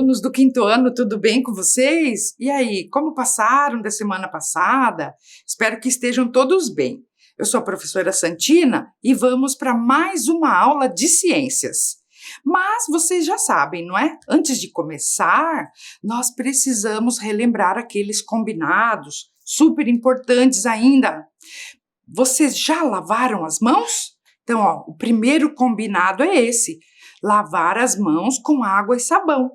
alunos do quinto ano, tudo bem com vocês? E aí, como passaram da semana passada? Espero que estejam todos bem. Eu sou a professora Santina e vamos para mais uma aula de ciências. Mas vocês já sabem, não é? Antes de começar, nós precisamos relembrar aqueles combinados, super importantes ainda. Vocês já lavaram as mãos? Então, o primeiro combinado é esse: lavar as mãos com água e sabão.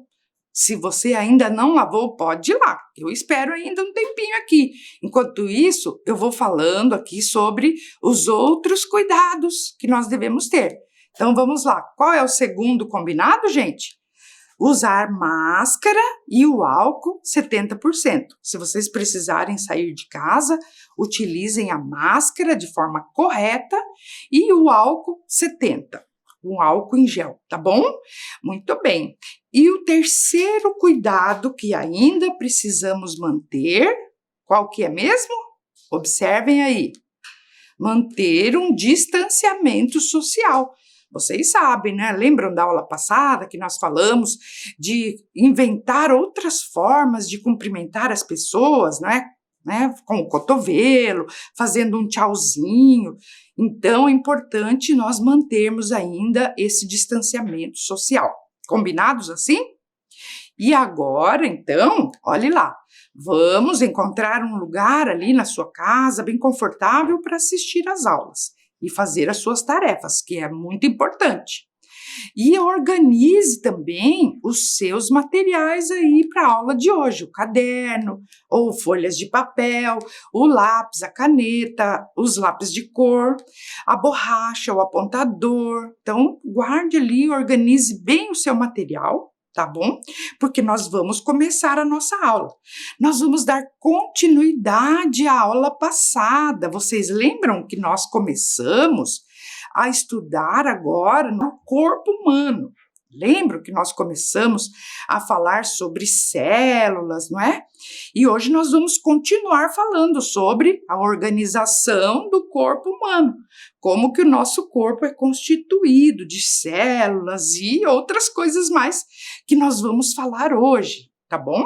Se você ainda não lavou, pode ir lá. Eu espero ainda um tempinho aqui. Enquanto isso, eu vou falando aqui sobre os outros cuidados que nós devemos ter. Então, vamos lá. Qual é o segundo combinado, gente? Usar máscara e o álcool 70%. Se vocês precisarem sair de casa, utilizem a máscara de forma correta e o álcool 70%. Um álcool em gel, tá bom? Muito bem. E o terceiro cuidado que ainda precisamos manter, qual que é mesmo? Observem aí. Manter um distanciamento social. Vocês sabem, né? Lembram da aula passada que nós falamos de inventar outras formas de cumprimentar as pessoas, né? Com o cotovelo, fazendo um tchauzinho. Então, é importante nós mantermos ainda esse distanciamento social. Combinados assim? E agora, então, olhe lá, vamos encontrar um lugar ali na sua casa bem confortável para assistir às aulas e fazer as suas tarefas, que é muito importante. E organize também os seus materiais aí para a aula de hoje, o caderno, ou folhas de papel, o lápis, a caneta, os lápis de cor, a borracha, o apontador. Então, guarde ali, organize bem o seu material, tá bom? Porque nós vamos começar a nossa aula. Nós vamos dar continuidade à aula passada. Vocês lembram que nós começamos a estudar agora no corpo humano? Lembram que nós começamos a falar sobre células, não é? E hoje nós vamos continuar falando sobre a organização do corpo humano, como que o nosso corpo é constituído de células e outras coisas mais que nós vamos falar hoje, tá bom?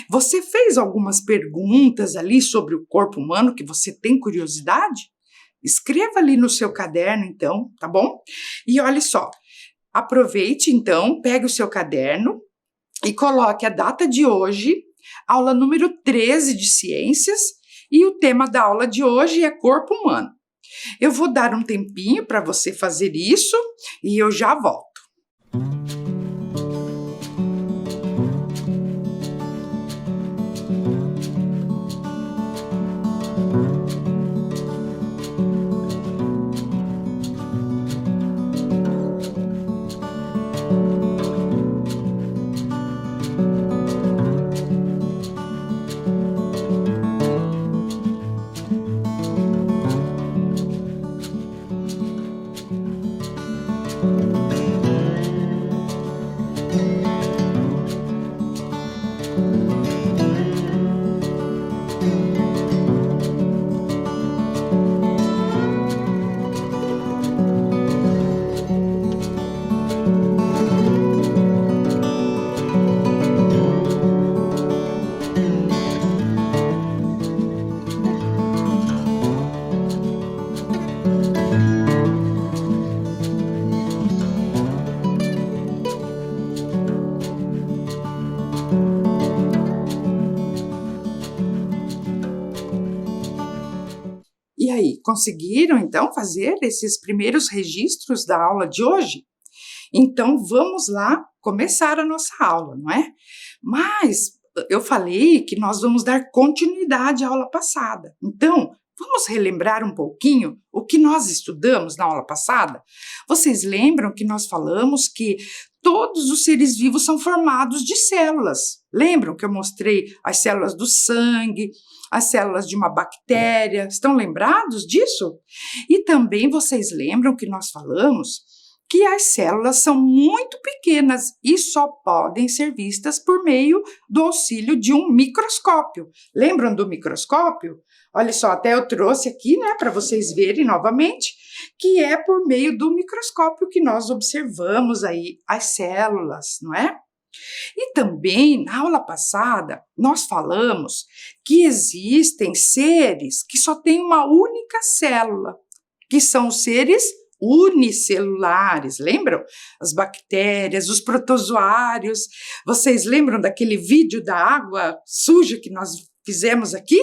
Você fez algumas perguntas ali sobre o corpo humano que você tem curiosidade? Escreva ali no seu caderno, então, tá bom? E olha só, aproveite, então, pegue o seu caderno e coloque a data de hoje, aula número 13 de ciências, e o tema da aula de hoje é corpo humano. Eu vou dar um tempinho para você fazer isso e eu já volto. E aí, conseguiram então fazer esses primeiros registros da aula de hoje? Então vamos lá começar a nossa aula, não é? Mas eu falei que nós vamos dar continuidade à aula passada. Então, vamos relembrar um pouquinho o que nós estudamos na aula passada? Vocês lembram que nós falamos que todos os seres vivos são formados de células. Lembram que eu mostrei as células do sangue, as células de uma bactéria? Estão lembrados disso? E também vocês lembram que nós falamos que as células são muito pequenas e só podem ser vistas por meio do auxílio de um microscópio. Lembram do microscópio? Olha só, até eu trouxe aqui, né, para vocês verem novamente, que é por meio do microscópio que nós observamos aí as células, não é? E também, na aula passada, nós falamos que existem seres que só têm uma única célula, que são os seres unicelulares, lembram? As bactérias, os protozoários. Vocês lembram daquele vídeo da água suja que nós fizemos aqui?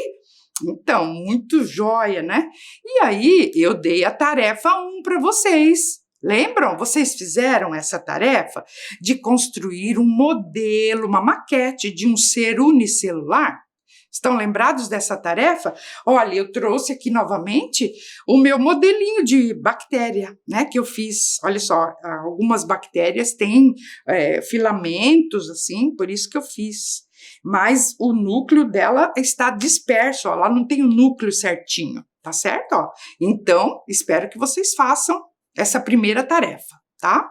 Então, muito joia, né? E aí, eu dei a tarefa 1 para vocês. Lembram? Vocês fizeram essa tarefa de construir um modelo, uma maquete de um ser unicelular? Estão lembrados dessa tarefa? Olha, eu trouxe aqui novamente o meu modelinho de bactéria, né, que eu fiz. Olha só, algumas bactérias têm filamentos, assim, por isso que eu fiz. Mas o núcleo dela está disperso, ó, ela não tem o núcleo certinho, tá certo? Ó? Então, espero que vocês façam essa primeira tarefa, tá?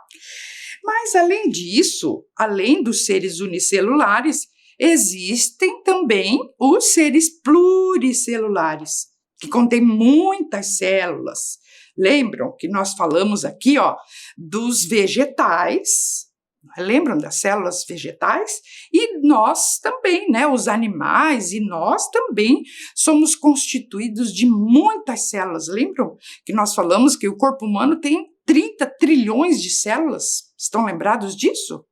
Mas, além disso, além dos seres unicelulares, existem também os seres pluricelulares, que contêm muitas células. Lembram que nós falamos aqui, ó, dos vegetais? Lembram das células vegetais? E nós também, né? Os animais e nós também somos constituídos de muitas células. Lembram que nós falamos que o corpo humano tem 30 trilhões de células? Estão lembrados disso?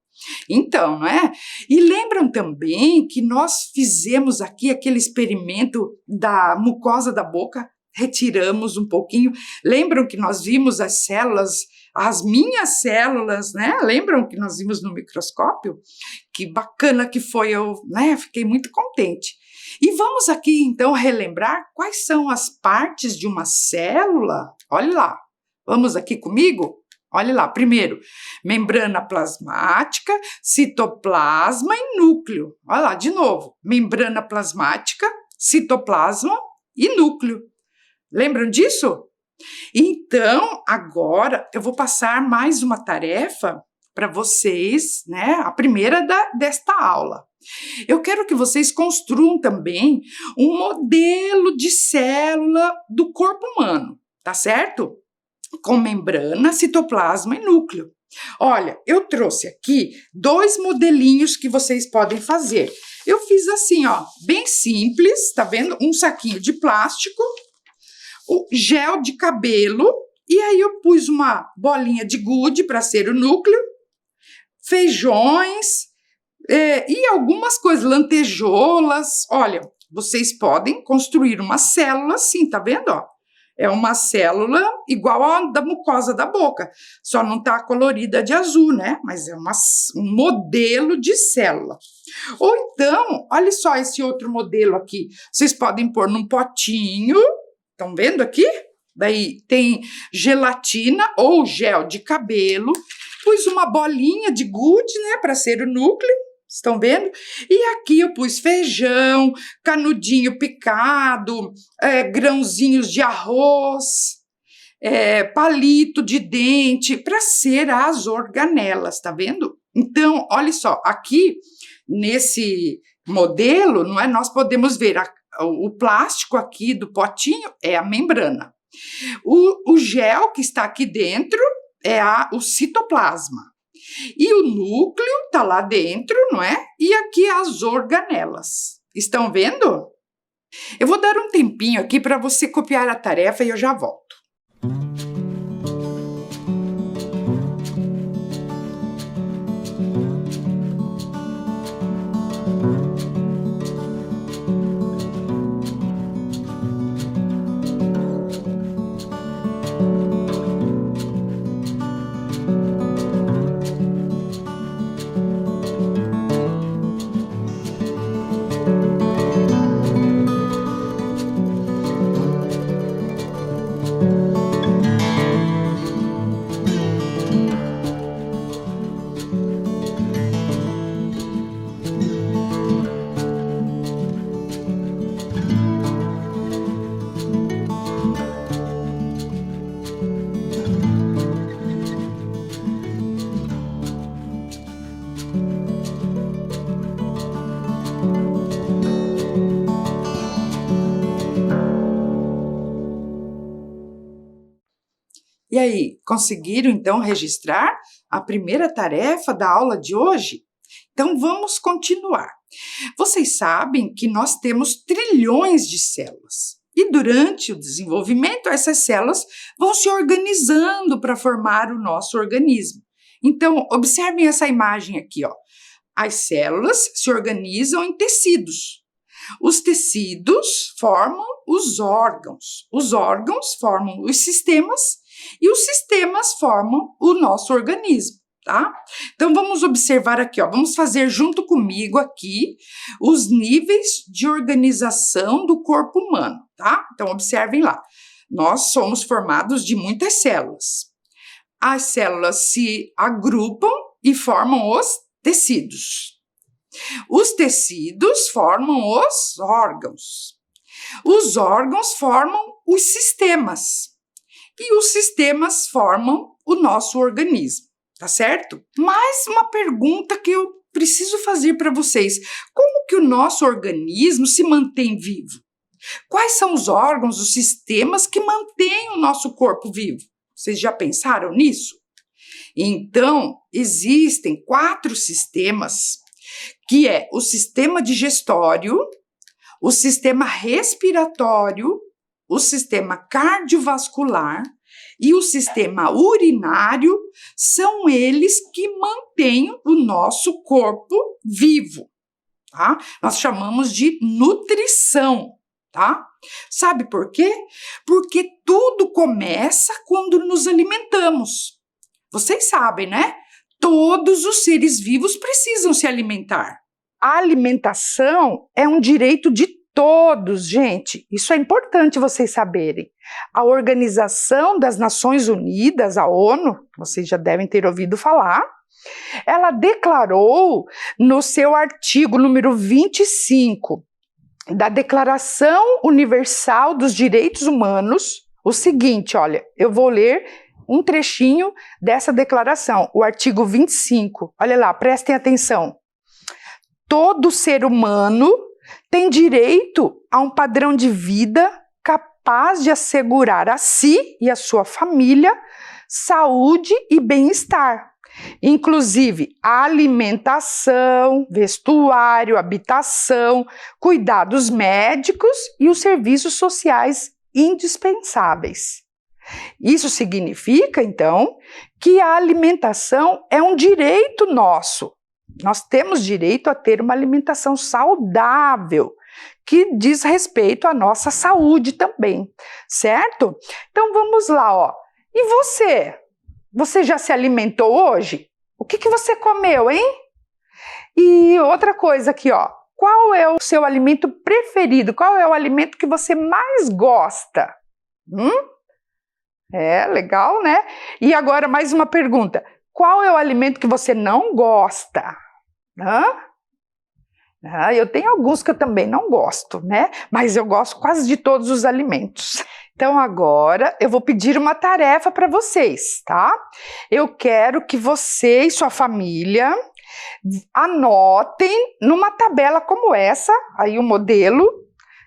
Então, não é? E lembram também que nós fizemos aqui aquele experimento da mucosa da boca? Retiramos um pouquinho. Lembram que nós vimos as células, as minhas células, né? Lembram que nós vimos no microscópio? Que bacana que foi, eu, né? Fiquei muito contente. E vamos aqui, então, relembrar quais são as partes de uma célula. Olha lá, vamos aqui comigo? Olha lá, primeiro, membrana plasmática, citoplasma e núcleo. Olha lá, de novo, membrana plasmática, citoplasma e núcleo. Lembram disso? Então, agora eu vou passar mais uma tarefa para vocês, né? A primeira desta aula. Eu quero que vocês construam também um modelo de célula do corpo humano, tá certo? Com membrana, citoplasma e núcleo. Olha, eu trouxe aqui 2 modelinhos que vocês podem fazer. Eu fiz assim, ó, bem simples, tá vendo? Um saquinho de plástico, o gel de cabelo, e aí eu pus uma bolinha de gude para ser o núcleo, feijões e algumas coisas, lantejoulas. Olha, vocês podem construir uma célula assim, tá vendo, ó? É uma célula igual a da mucosa da boca, só não está colorida de azul, né? Mas é um modelo de célula. Ou então, olha só esse outro modelo aqui. Vocês podem pôr num potinho, estão vendo aqui? Daí tem gelatina ou gel de cabelo. Pus uma bolinha de gude, né, para ser o núcleo. Estão vendo? E aqui eu pus feijão, canudinho picado, grãozinhos de arroz, palito de dente, para ser as organelas, tá vendo? Então, olha só, aqui nesse modelo, não é? Nós podemos ver o plástico aqui do potinho é a membrana. O gel que está aqui dentro é o citoplasma. E o núcleo está lá dentro, não é? E aqui as organelas. Estão vendo? Eu vou dar um tempinho aqui para você copiar a tarefa e eu já volto. E aí, conseguiram então registrar a primeira tarefa da aula de hoje? Então vamos continuar. Vocês sabem que nós temos trilhões de células. E durante o desenvolvimento, essas células vão se organizando para formar o nosso organismo. Então, observem essa imagem aqui, ó. As células se organizam em tecidos. Os tecidos formam os órgãos formam os sistemas e os sistemas formam o nosso organismo, tá? Então vamos observar aqui, ó, vamos fazer junto comigo aqui os níveis de organização do corpo humano, tá? Então observem lá, nós somos formados de muitas células. As células se agrupam e formam os tecidos. Os tecidos formam os órgãos formam os sistemas e os sistemas formam o nosso organismo, tá certo? Mais uma pergunta que eu preciso fazer para vocês: como que o nosso organismo se mantém vivo? Quais são os órgãos, os sistemas que mantêm o nosso corpo vivo? Vocês já pensaram nisso? Então, existem 4 sistemas, que é o sistema digestório, o sistema respiratório, o sistema cardiovascular e o sistema urinário. São eles que mantêm o nosso corpo vivo, tá? Nós chamamos de nutrição, tá? Sabe por quê? Porque tudo começa quando nos alimentamos. Vocês sabem, né? Todos os seres vivos precisam se alimentar. A alimentação é um direito de todos, gente. Isso é importante vocês saberem. A Organização das Nações Unidas, a ONU, vocês já devem ter ouvido falar, ela declarou no seu artigo número 25 da Declaração Universal dos Direitos Humanos o seguinte, olha, eu vou ler um trechinho dessa declaração, o artigo 25. Olha lá, prestem atenção. Todo ser humano tem direito a um padrão de vida capaz de assegurar a si e a sua família saúde e bem-estar, inclusive alimentação, vestuário, habitação, cuidados médicos e os serviços sociais indispensáveis. Isso significa, então, que a alimentação é um direito nosso. Nós temos direito a ter uma alimentação saudável, que diz respeito à nossa saúde também, certo? Então vamos lá, ó. E você? Você já se alimentou hoje? O que você comeu, hein? E outra coisa aqui, ó. Qual é o seu alimento preferido? Qual é o alimento que você mais gosta? É, legal, né? E agora mais uma pergunta. Qual é o alimento que você não gosta? Eu tenho alguns que eu também não gosto, né? Mas eu gosto quase de todos os alimentos. Então agora eu vou pedir uma tarefa para vocês, tá? Eu quero que você e sua família anotem numa tabela como essa, aí o modelo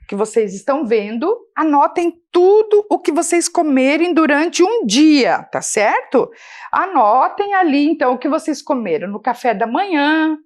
que vocês estão vendo, anotem tudo o que vocês comerem durante um dia, tá certo? Anotem ali, então, o que vocês comeram no café da manhã,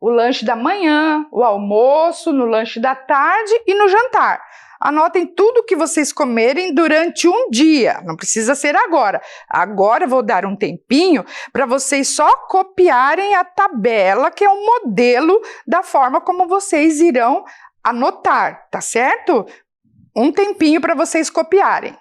o lanche da manhã, o almoço, no lanche da tarde e no jantar. Anotem tudo o que vocês comerem durante um dia, não precisa ser agora. Agora eu vou dar um tempinho para vocês só copiarem a tabela, que é um modelo da forma como vocês irão anotar, tá certo? Um tempinho para vocês copiarem.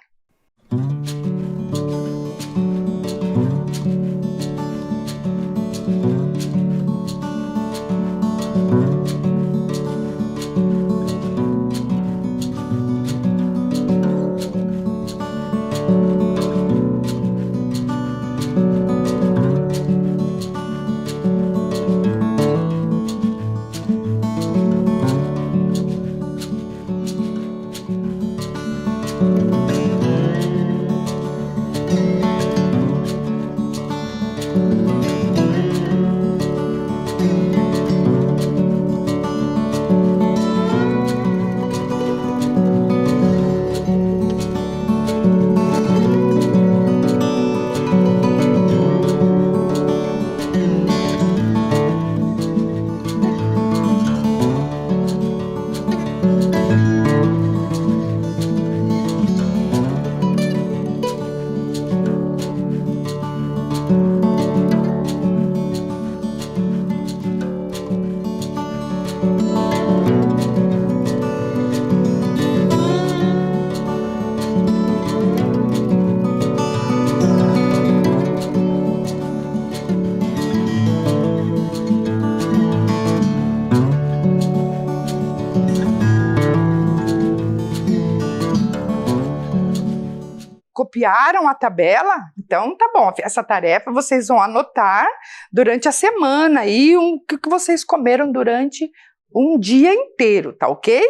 Copiaram a tabela? Então tá bom, essa tarefa vocês vão anotar durante a semana aí o que vocês comeram durante um dia inteiro, tá ok?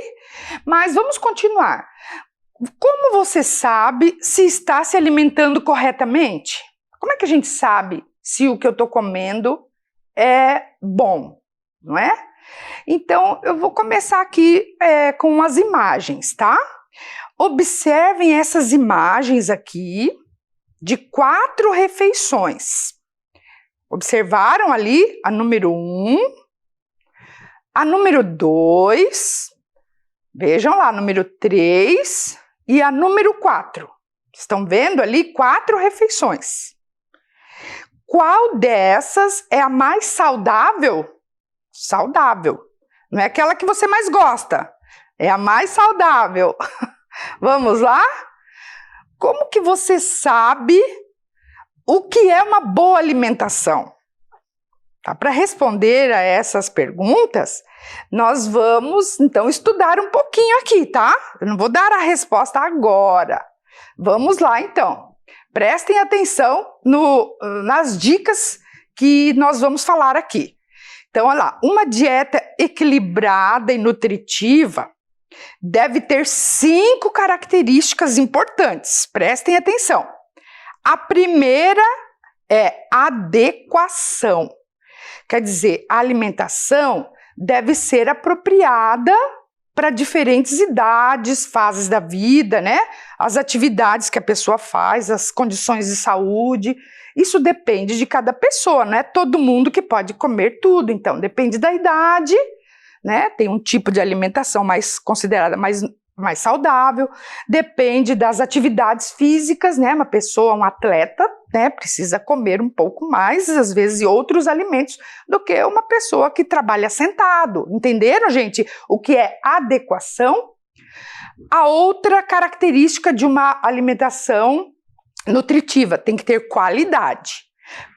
Mas vamos continuar. Como você sabe se está se alimentando corretamente? Como é que a gente sabe se o que eu estou comendo é bom, não é? Então eu vou começar aqui com as imagens, tá? Observem essas imagens aqui de 4 refeições. Observaram ali a número 1, a número 2, vejam lá, a número 3 e a número 4. Estão vendo ali 4 refeições. Qual dessas é a mais saudável? Saudável. Não é aquela que você mais gosta, é a mais saudável. Vamos lá? Como que você sabe o que é uma boa alimentação? Tá? Para responder a essas perguntas, nós vamos então estudar um pouquinho aqui, tá? Eu não vou dar a resposta agora. Vamos lá então. Prestem atenção nas dicas que nós vamos falar aqui. Então, olha lá, uma dieta equilibrada e nutritiva deve ter 5 características importantes. Prestem atenção. A primeira é adequação. Quer dizer, a alimentação deve ser apropriada para diferentes idades, fases da vida, né? As atividades que a pessoa faz, as condições de saúde. Isso depende de cada pessoa, não é todo mundo que pode comer tudo. Então, depende da idade, né? Tem um tipo de alimentação mais considerada mais saudável, depende das atividades físicas, né? Uma pessoa, um atleta, né, precisa comer um pouco mais, às vezes, outros alimentos do que uma pessoa que trabalha sentado. Entenderam, gente? O que é adequação? A outra característica de uma alimentação nutritiva tem que ter qualidade.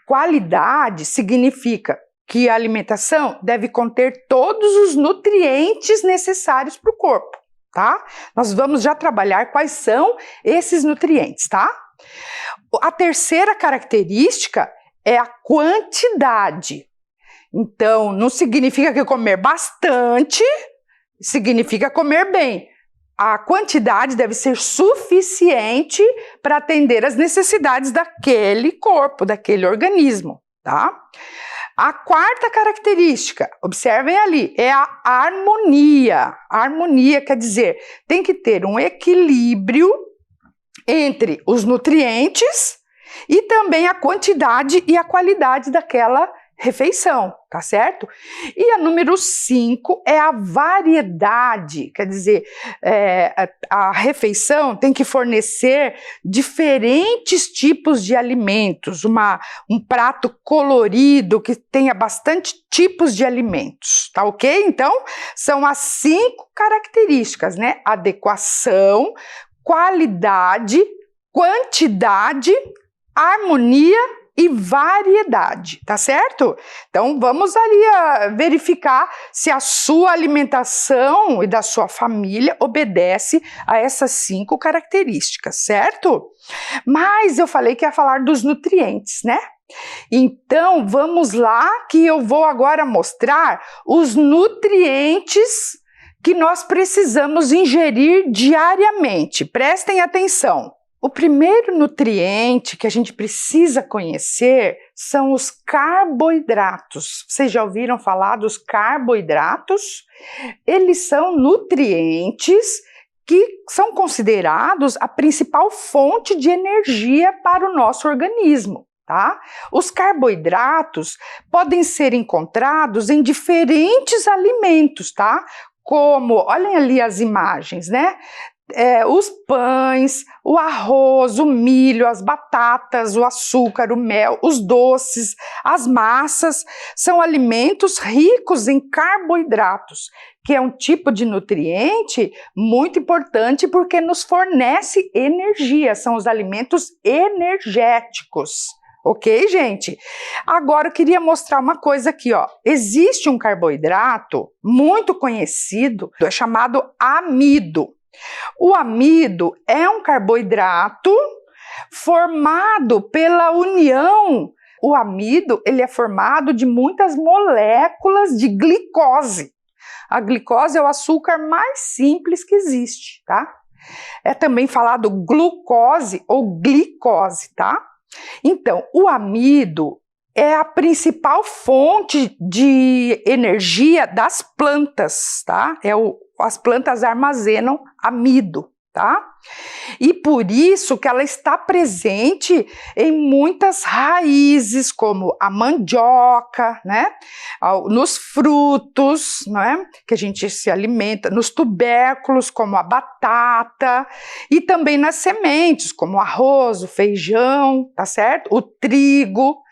Qualidade significa que a alimentação deve conter todos os nutrientes necessários para o corpo, tá? Nós vamos já trabalhar quais são esses nutrientes, tá? A terceira característica é a quantidade. Então, não significa que comer bastante significa comer bem. A quantidade deve ser suficiente para atender às necessidades daquele corpo, daquele organismo, tá? A quarta característica, observem ali, é a harmonia. A harmonia quer dizer, tem que ter um equilíbrio entre os nutrientes e também a quantidade e a qualidade daquela refeição, tá certo? E a número 5 é a variedade, quer dizer, a refeição tem que fornecer diferentes tipos de alimentos, um prato colorido que tenha bastante tipos de alimentos, tá ok? Então, são as 5 características, né? Adequação, qualidade, quantidade, harmonia e variedade, tá certo? Então vamos ali verificar se a sua alimentação e da sua família obedece a essas 5 características, certo? Mas eu falei que ia falar dos nutrientes, né? Então vamos lá que eu vou agora mostrar os nutrientes que nós precisamos ingerir diariamente. Prestem atenção. O primeiro nutriente que a gente precisa conhecer são os carboidratos. Vocês já ouviram falar dos carboidratos? Eles são nutrientes que são considerados a principal fonte de energia para o nosso organismo, tá? Os carboidratos podem ser encontrados em diferentes alimentos, tá? Como, olhem ali as imagens, né? os pães, o arroz, o milho, as batatas, o açúcar, o mel, os doces, as massas, são alimentos ricos em carboidratos, que é um tipo de nutriente muito importante porque nos fornece energia, são os alimentos energéticos. Ok, gente? Agora eu queria mostrar uma coisa aqui, ó. Existe um carboidrato muito conhecido, chamado amido. O amido é um carboidrato formado pela união. O amido, ele é formado de muitas moléculas de glicose. A glicose é o açúcar mais simples que existe, tá? É também falado glucose ou glicose, tá? Então, o amido é a principal fonte de energia das plantas, tá? As plantas armazenam amido, tá? E por isso que ela está presente em muitas raízes, como a mandioca, né? Nos frutos, né? Que a gente se alimenta, nos tubérculos, como a batata, e também nas sementes, como o arroz, o feijão, tá certo? O trigo.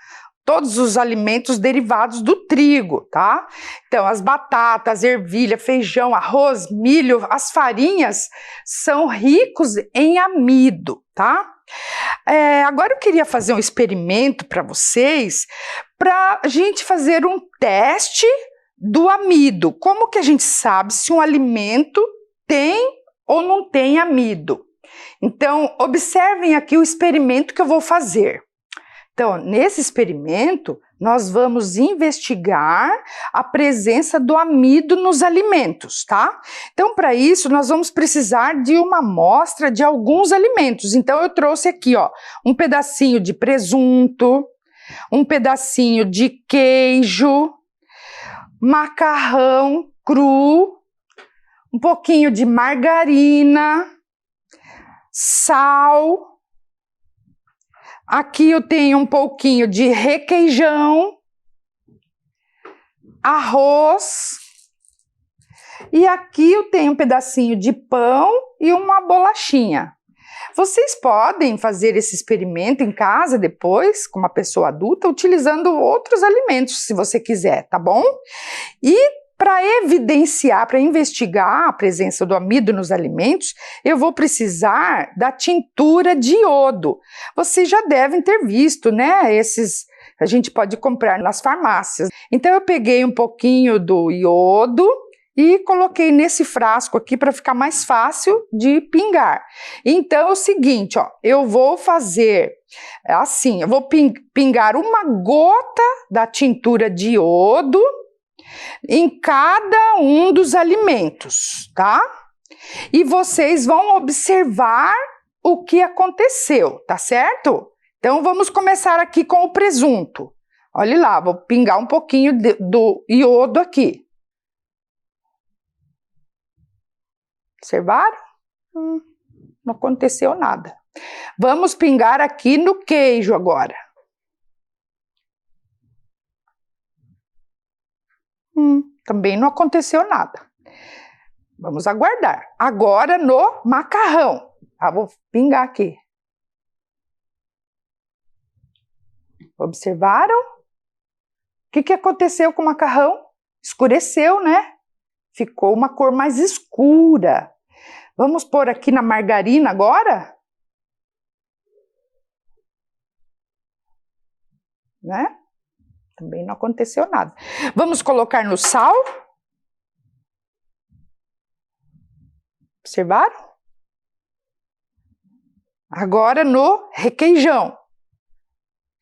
Todos os alimentos derivados do trigo, tá? Então, as batatas, ervilha, feijão, arroz, milho, as farinhas são ricos em amido, tá? Agora eu queria fazer um experimento para vocês, para a gente fazer um teste do amido. Como que a gente sabe se um alimento tem ou não tem amido? Então, observem aqui o experimento que eu vou fazer. Então, nesse experimento, nós vamos investigar a presença do amido nos alimentos, tá? Então, para isso, nós vamos precisar de uma amostra de alguns alimentos. Então, eu trouxe aqui, ó, um pedacinho de presunto, um pedacinho de queijo, macarrão cru, um pouquinho de margarina, sal. Aqui eu tenho um pouquinho de requeijão, arroz, e aqui eu tenho um pedacinho de pão e uma bolachinha. Vocês podem fazer esse experimento em casa depois, com uma pessoa adulta, utilizando outros alimentos, se você quiser, tá bom? E para evidenciar, para investigar a presença do amido nos alimentos, eu vou precisar da tintura de iodo. Vocês já devem ter visto, né? A gente pode comprar nas farmácias. Então eu peguei um pouquinho do iodo e coloquei nesse frasco aqui para ficar mais fácil de pingar. Então é o seguinte, ó, eu vou fazer assim, eu vou pingar uma gota da tintura de iodo em cada um dos alimentos, tá? E vocês vão observar o que aconteceu, tá certo? Então vamos começar aqui com o presunto. Olha lá, vou pingar um pouquinho do iodo aqui. Observaram? Não aconteceu nada. Vamos pingar aqui no queijo agora. Também não aconteceu nada. Vamos aguardar. Agora no macarrão. Vou pingar aqui. Observaram? O que aconteceu com o macarrão? Escureceu, né? Ficou uma cor mais escura. Vamos pôr aqui na margarina agora? Né? Também não aconteceu nada. Vamos colocar no sal. Observaram? Agora no requeijão.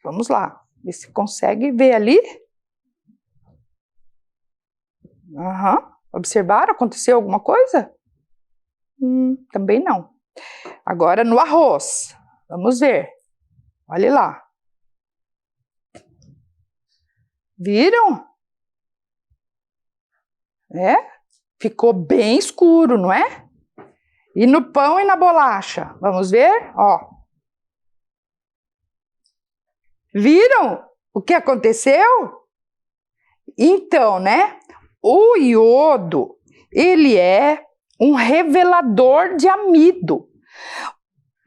Vamos lá. Ver se consegue ver ali. Observaram? Aconteceu alguma coisa? Também não. Agora no arroz. Vamos ver. Olha lá. Viram? Ficou bem escuro, não é? E no pão e na bolacha? Vamos ver? Ó. Viram o que aconteceu? Então, né? O iodo, ele é um revelador de amido.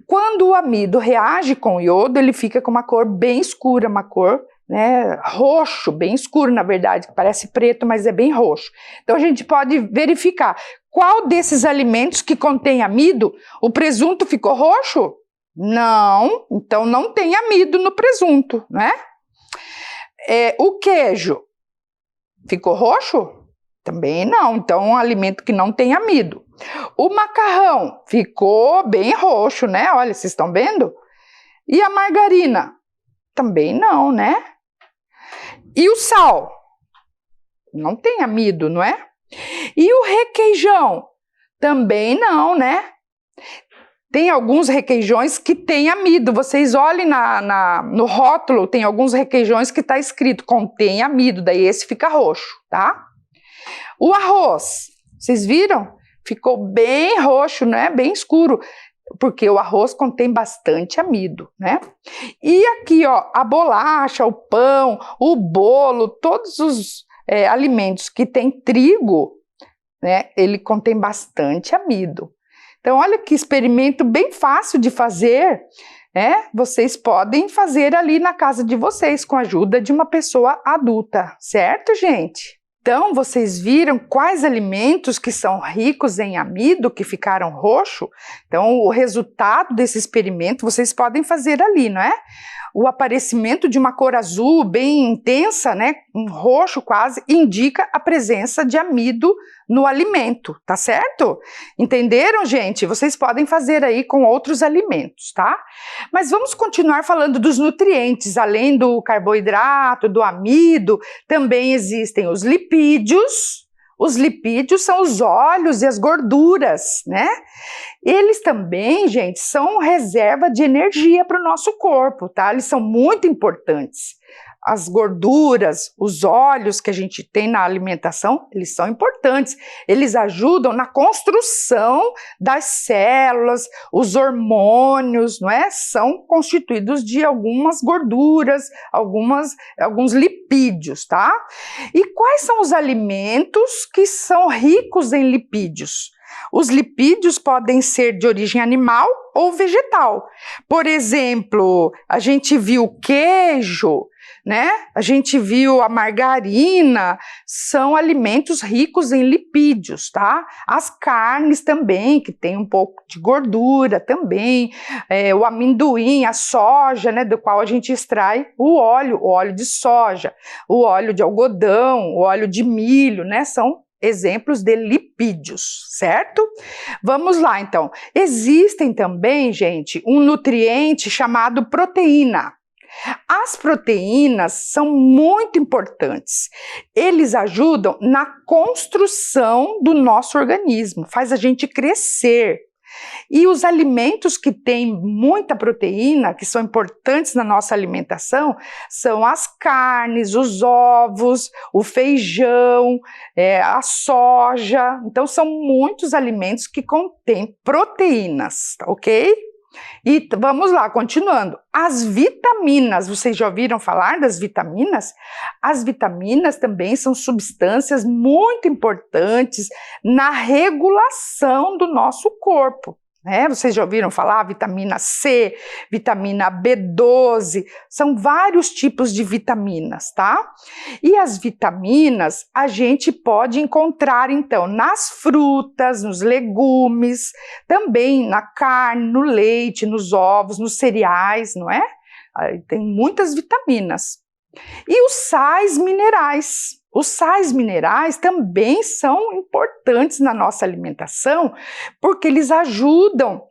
Quando o amido reage com o iodo, ele fica com uma cor bem escura, uma cor, né, roxo, bem escuro, na verdade, que parece preto, mas é bem roxo. Então a gente pode verificar qual desses alimentos que contém amido, o presunto ficou roxo? Não, então não tem amido no presunto, né? O queijo ficou roxo? Também não, então é um alimento que não tem amido. O macarrão ficou bem roxo, né? Olha, vocês estão vendo? E a margarina? Também não, né? E o sal? Não tem amido, não é? E o requeijão? Também não, né? Tem alguns requeijões que têm amido. Vocês olhem no rótulo, tem alguns requeijões que está escrito contém amido, daí esse fica roxo, tá? O arroz, vocês viram? Ficou bem roxo, né? Bem escuro, porque o arroz contém bastante amido, né? E aqui, ó, a bolacha, o pão, o bolo, todos os alimentos que tem trigo, né? Ele contém bastante amido. Então, olha que experimento bem fácil de fazer, né? Vocês podem fazer ali na casa de vocês com a ajuda de uma pessoa adulta, certo, gente? Então, vocês viram quais alimentos que são ricos em amido, que ficaram roxo? Então, o resultado desse experimento vocês podem fazer ali, não é? O aparecimento de uma cor azul bem intensa, né, um roxo quase, indica a presença de amido no alimento, tá certo? Entenderam, gente? Vocês podem fazer aí com outros alimentos, tá? Mas vamos continuar falando dos nutrientes. Além do carboidrato, do amido, também existem os lipídios. Os lipídios são os óleos e as gorduras, né? Eles também, gente, são reserva de energia para o nosso corpo, tá? Eles são muito importantes. As gorduras, os óleos que a gente tem na alimentação, eles são importantes. Eles ajudam na construção das células, os hormônios, não é? São constituídos de algumas gorduras, alguns lipídios, tá? E quais são os alimentos que são ricos em lipídios? Os lipídios podem ser de origem animal ou vegetal. Por exemplo, a gente viu o queijo, né? A gente viu a margarina, são alimentos ricos em lipídios, tá? As carnes também, que tem um pouco de gordura também, o amendoim, a soja, né, do qual a gente extrai o óleo de soja, o óleo de algodão, o óleo de milho, né? São exemplos de lipídios, certo? Vamos lá, então. Existem também, gente, um nutriente chamado proteína. As proteínas são muito importantes. Eles ajudam na construção do nosso organismo, faz a gente crescer. E os alimentos que têm muita proteína, que são importantes na nossa alimentação, são as carnes, os ovos, o feijão, a soja. Então, são muitos alimentos que contêm proteínas, tá ok? E vamos lá, continuando. As vitaminas, vocês já ouviram falar das vitaminas? As vitaminas também são substâncias muito importantes na regulação do nosso corpo. Vocês já ouviram falar? Vitamina C, vitamina B12, são vários tipos de vitaminas, tá? E as vitaminas a gente pode encontrar, então, nas frutas, nos legumes, também na carne, no leite, nos ovos, nos cereais, não é? Tem muitas vitaminas. E os sais minerais. Os sais minerais também são importantes na nossa alimentação, porque eles ajudam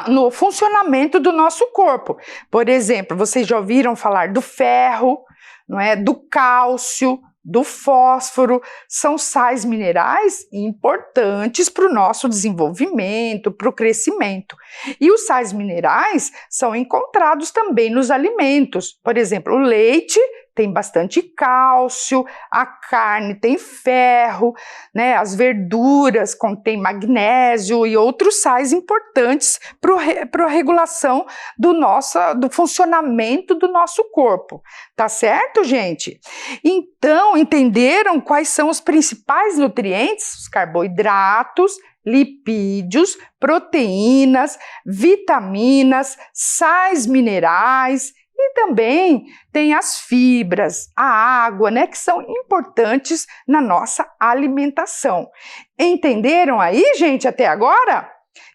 no funcionamento do nosso corpo. Por exemplo, vocês já ouviram falar do ferro, não é? Do cálcio, do fósforo, são sais minerais importantes para o nosso desenvolvimento, para o crescimento. E os sais minerais são encontrados também nos alimentos. Por exemplo, o leite tem bastante cálcio, a carne tem ferro, né? As verduras contêm magnésio e outros sais importantes para a regulação do funcionamento do nosso corpo. Tá certo, gente? Então, entenderam quais são os principais nutrientes? Os carboidratos, lipídios, proteínas, vitaminas, sais minerais e também tem as fibras, a água, né, que são importantes na nossa alimentação. Entenderam aí, gente, até agora?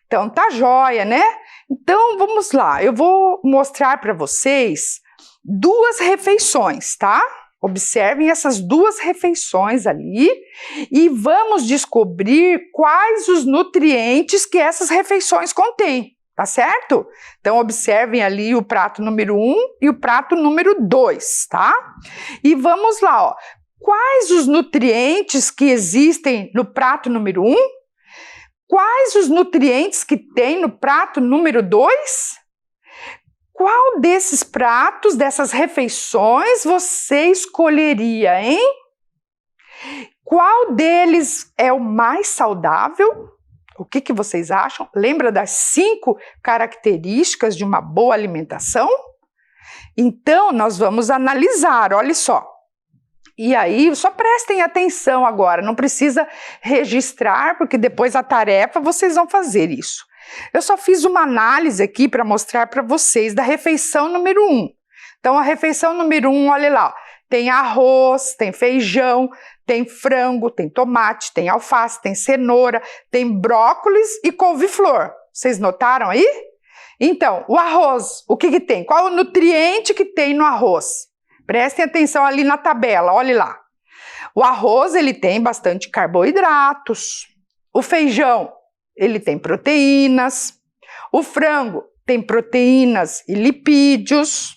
Então tá joia, né? Então vamos lá, eu vou mostrar para vocês 2 refeições, tá? Observem essas 2 refeições ali e vamos descobrir quais os nutrientes que essas refeições contêm, tá certo? Então observem ali o prato número 1 e o prato número 2, tá? E vamos lá, ó. Quais os nutrientes que existem no prato número 1? Quais os nutrientes que tem no prato número 2? Qual desses pratos, dessas refeições, você escolheria, hein? Qual deles é o mais saudável? O que vocês acham? Lembra das 5 características de uma boa alimentação? Então, nós vamos analisar, olha só. E aí, só prestem atenção agora, não precisa registrar, porque depois a tarefa vocês vão fazer isso. Eu só fiz uma análise aqui para mostrar para vocês da refeição número 1. Então, a refeição número 1, olha lá, ó, tem arroz, tem feijão, tem frango, tem tomate, tem alface, tem cenoura, tem brócolis e couve-flor. Vocês notaram aí? Então, o arroz, o que tem? Qual o nutriente que tem no arroz? Prestem atenção ali na tabela, olha lá. O arroz, ele tem bastante carboidratos. O feijão, ele tem proteínas. O frango tem proteínas e lipídios.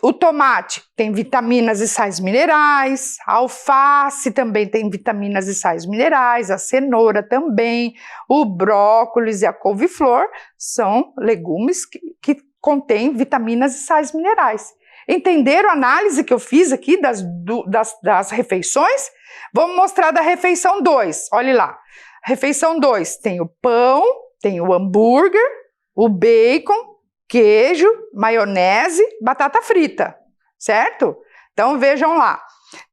O tomate tem vitaminas e sais minerais. A alface também tem vitaminas e sais minerais. A cenoura também. O brócolis e a couve-flor são legumes que contêm vitaminas e sais minerais. Entenderam a análise que eu fiz aqui das refeições? Vamos mostrar da refeição 2. Olha lá. Refeição 2 tem o pão, tem o hambúrguer, o bacon, queijo, maionese, batata frita, certo? Então vejam lá.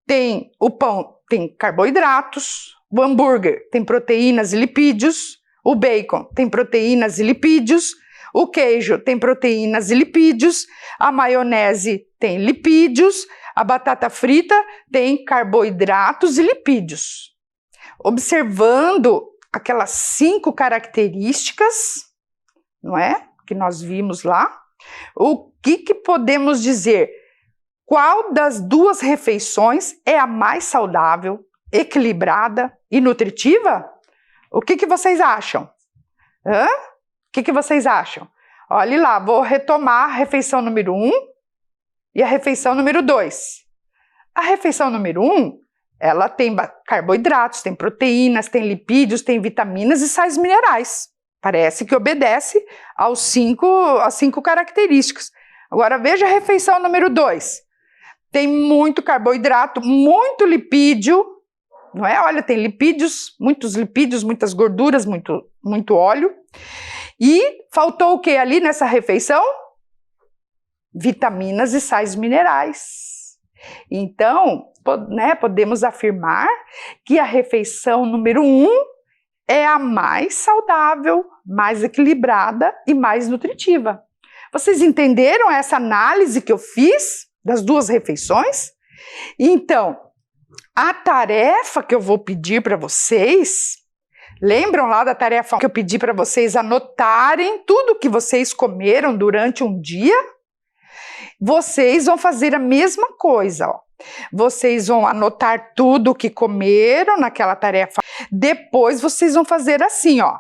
Tem o pão, tem carboidratos, o hambúrguer tem proteínas e lipídios, o bacon tem proteínas e lipídios, o queijo tem proteínas e lipídios, a maionese tem lipídios, a batata frita tem carboidratos e lipídios. Observando aquelas 5 características, não é? Que nós vimos lá, o que podemos dizer? Qual das 2 refeições é a mais saudável, equilibrada e nutritiva? O que vocês acham? Hã? O que vocês acham? Olha lá, vou retomar a refeição número 1 e a refeição número 2. A refeição número 1, ela tem carboidratos, tem proteínas, tem lipídios, tem vitaminas e sais minerais. Parece que obedece às 5 características. Agora veja a refeição número 2. Tem muito carboidrato, muito lipídio, não é? Olha, tem lipídios, muitas gorduras, muito óleo. E faltou o que ali nessa refeição? Vitaminas e sais minerais. Então, podemos afirmar que a refeição número 1 é a mais saudável, mais equilibrada e mais nutritiva. Vocês entenderam essa análise que eu fiz das 2 refeições? Então, a tarefa que eu vou pedir para vocês, lembram lá da tarefa que eu pedi para vocês anotarem tudo que vocês comeram durante um dia? Vocês vão fazer a mesma coisa, ó. Vocês vão anotar tudo o que comeram naquela tarefa. Depois vocês vão fazer assim, ó.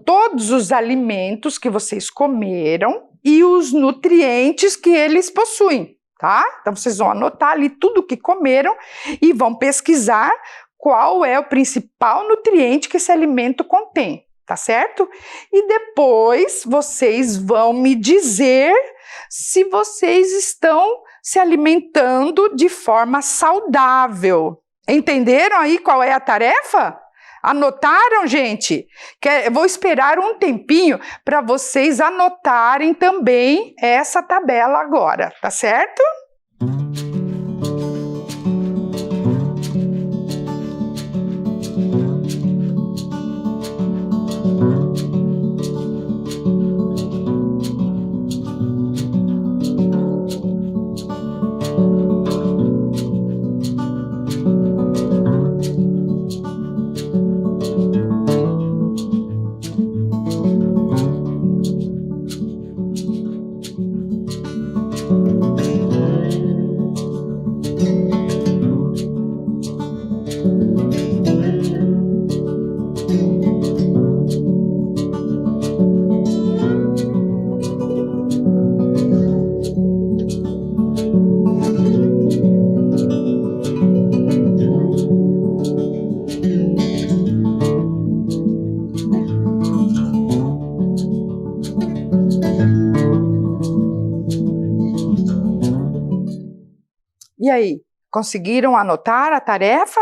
Todos os alimentos que vocês comeram e os nutrientes que eles possuem, tá? Então vocês vão anotar ali tudo o que comeram e vão pesquisar qual é o principal nutriente que esse alimento contém, tá certo? E depois vocês vão me dizer se vocês estão se alimentando de forma saudável. Entenderam aí qual é a tarefa? Anotaram, gente? Eu vou esperar um tempinho para vocês anotarem também essa tabela agora, tá certo? E aí, conseguiram anotar a tarefa?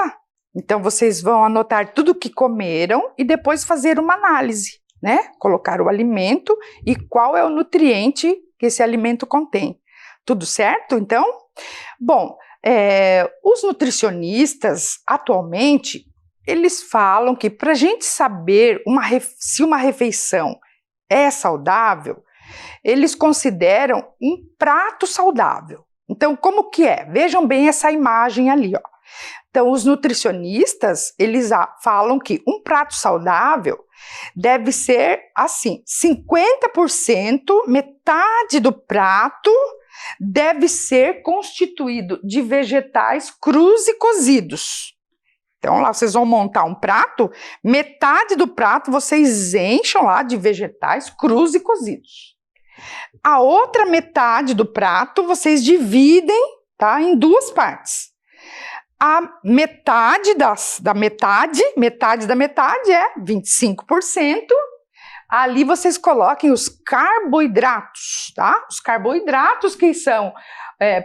Então, vocês vão anotar tudo o que comeram e depois fazer uma análise, né? Colocar o alimento e qual é o nutriente que esse alimento contém. Tudo certo, então? Bom, os nutricionistas, atualmente, eles falam que para a gente saber se uma refeição é saudável, eles consideram um prato saudável. Então, como que é? Vejam bem essa imagem ali, ó. Então, os nutricionistas, eles falam que um prato saudável deve ser, assim, 50%, metade do prato deve ser constituído de vegetais crus e cozidos. Então, lá vocês vão montar um prato, metade do prato vocês enchem lá de vegetais crus e cozidos. A outra metade do prato vocês dividem, tá, em duas partes. A metade da metade é 25%. Ali vocês coloquem os carboidratos, tá? Os carboidratos que são,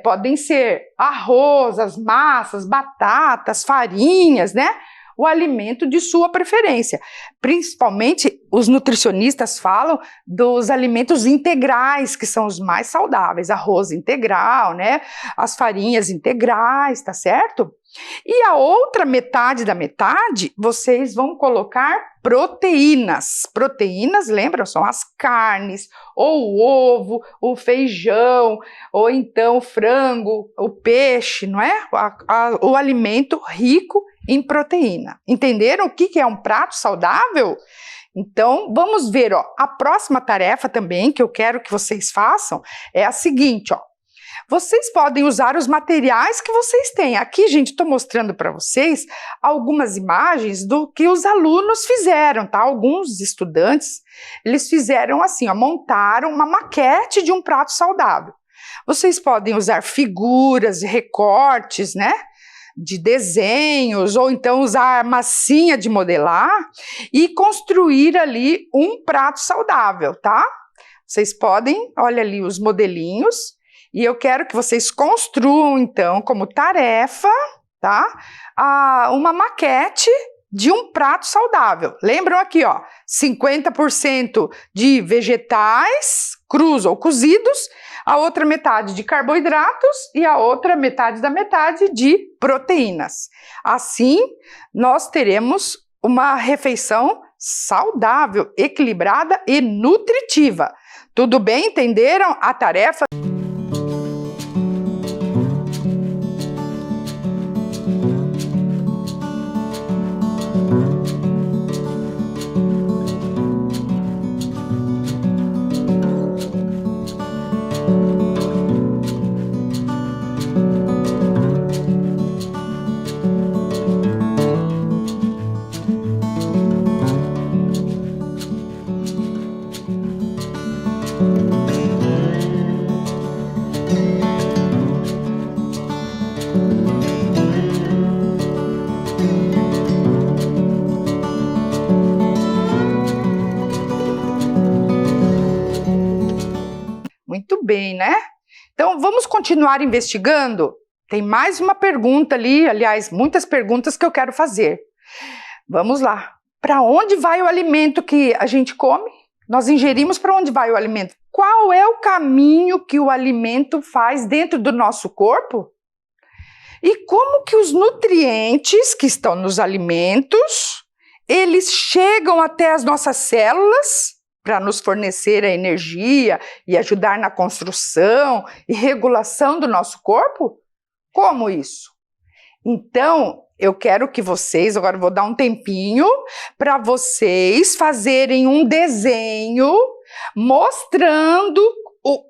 podem ser arroz, as massas, batatas, farinhas, né? O alimento de sua preferência. Principalmente, os nutricionistas falam dos alimentos integrais, que são os mais saudáveis. Arroz integral, né? As farinhas integrais, tá certo? E a outra metade da metade, vocês vão colocar proteínas. Proteínas, lembram? São as carnes, ou o ovo, o feijão, ou então o frango, o peixe, não é? O alimento rico em proteína. Entenderam o que é um prato saudável? Então, vamos ver, ó, a próxima tarefa também que eu quero que vocês façam é a seguinte, ó. Vocês podem usar os materiais que vocês têm. Aqui, gente, estou mostrando para vocês algumas imagens do que os alunos fizeram, tá? Alguns estudantes, eles fizeram assim, ó, montaram uma maquete de um prato saudável. Vocês podem usar figuras, recortes, né? De desenhos, ou então usar massinha de modelar e construir ali um prato saudável, tá? Vocês podem, olha ali os modelinhos, e eu quero que vocês construam, então, como tarefa, tá? Uma maquete de um prato saudável. Lembram aqui, ó, 50% de vegetais crus ou cozidos, a outra metade de carboidratos e a outra metade da metade de proteínas. Assim, nós teremos uma refeição saudável, equilibrada e nutritiva. Tudo bem? Entenderam a tarefa? Muito bem, né? Então, vamos continuar investigando? Tem mais uma pergunta ali, aliás, muitas perguntas que eu quero fazer. Vamos lá. Para onde vai o alimento que a gente come? Nós ingerimos, para onde vai o alimento? Qual é o caminho que o alimento faz dentro do nosso corpo? E como que os nutrientes que estão nos alimentos, eles chegam até as nossas células para nos fornecer a energia e ajudar na construção e regulação do nosso corpo? Como isso? Então, eu quero que vocês, agora eu vou dar um tempinho para vocês fazerem um desenho mostrando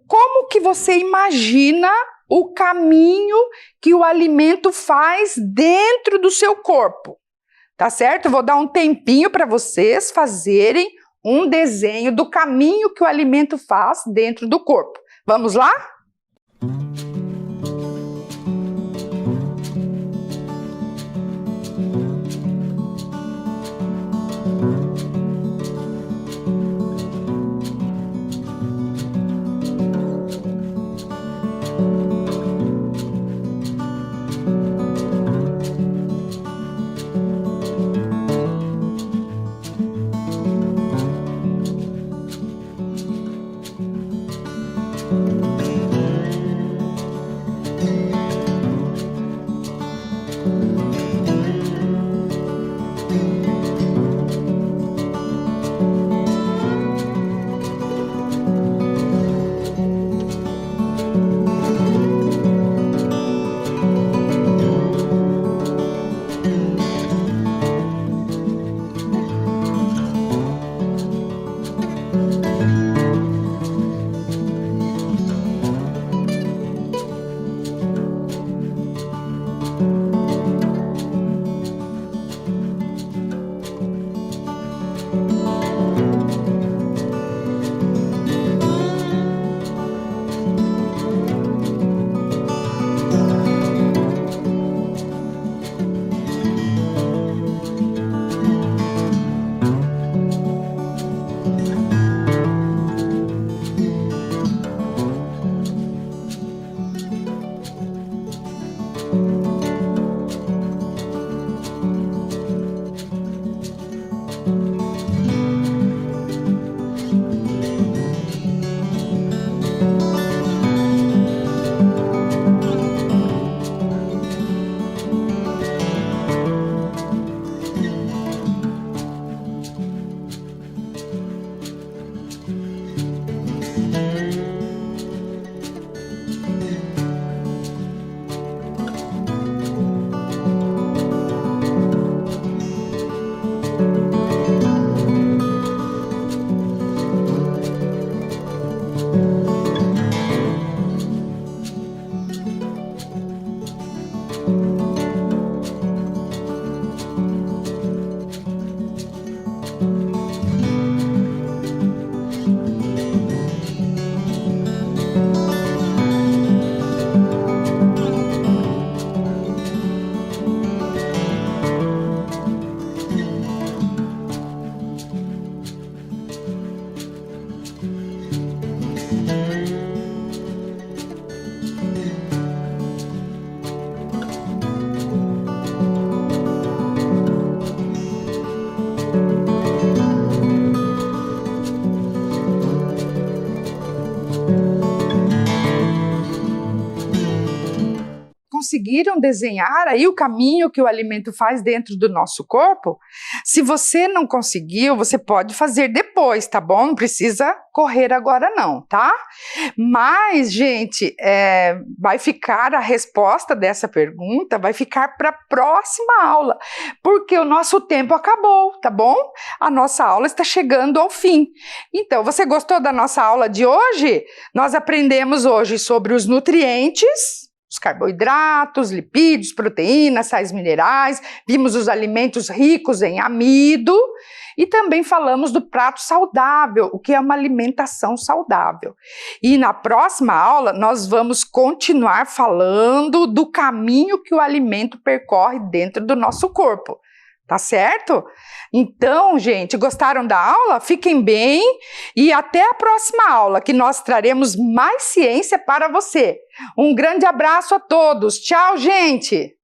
como que você imagina o caminho que o alimento faz dentro do seu corpo. Tá certo? Eu vou dar um tempinho para vocês fazerem um desenho do caminho que o alimento faz dentro do corpo. Vamos lá? Conseguiram desenhar aí o caminho que o alimento faz dentro do nosso corpo? Se você não conseguiu, você pode fazer depois, tá bom? Não precisa correr agora não, tá? Mas, gente, vai ficar a resposta dessa pergunta, vai ficar para a próxima aula, porque o nosso tempo acabou, tá bom? A nossa aula está chegando ao fim. Então, você gostou da nossa aula de hoje? Nós aprendemos hoje sobre os nutrientes, os carboidratos, lipídios, proteínas, sais minerais, vimos os alimentos ricos em amido e também falamos do prato saudável, o que é uma alimentação saudável. E na próxima aula nós vamos continuar falando do caminho que o alimento percorre dentro do nosso corpo. Tá certo? Então, gente, gostaram da aula? Fiquem bem e até a próxima aula, que nós traremos mais ciência para você. Um grande abraço a todos. Tchau, gente!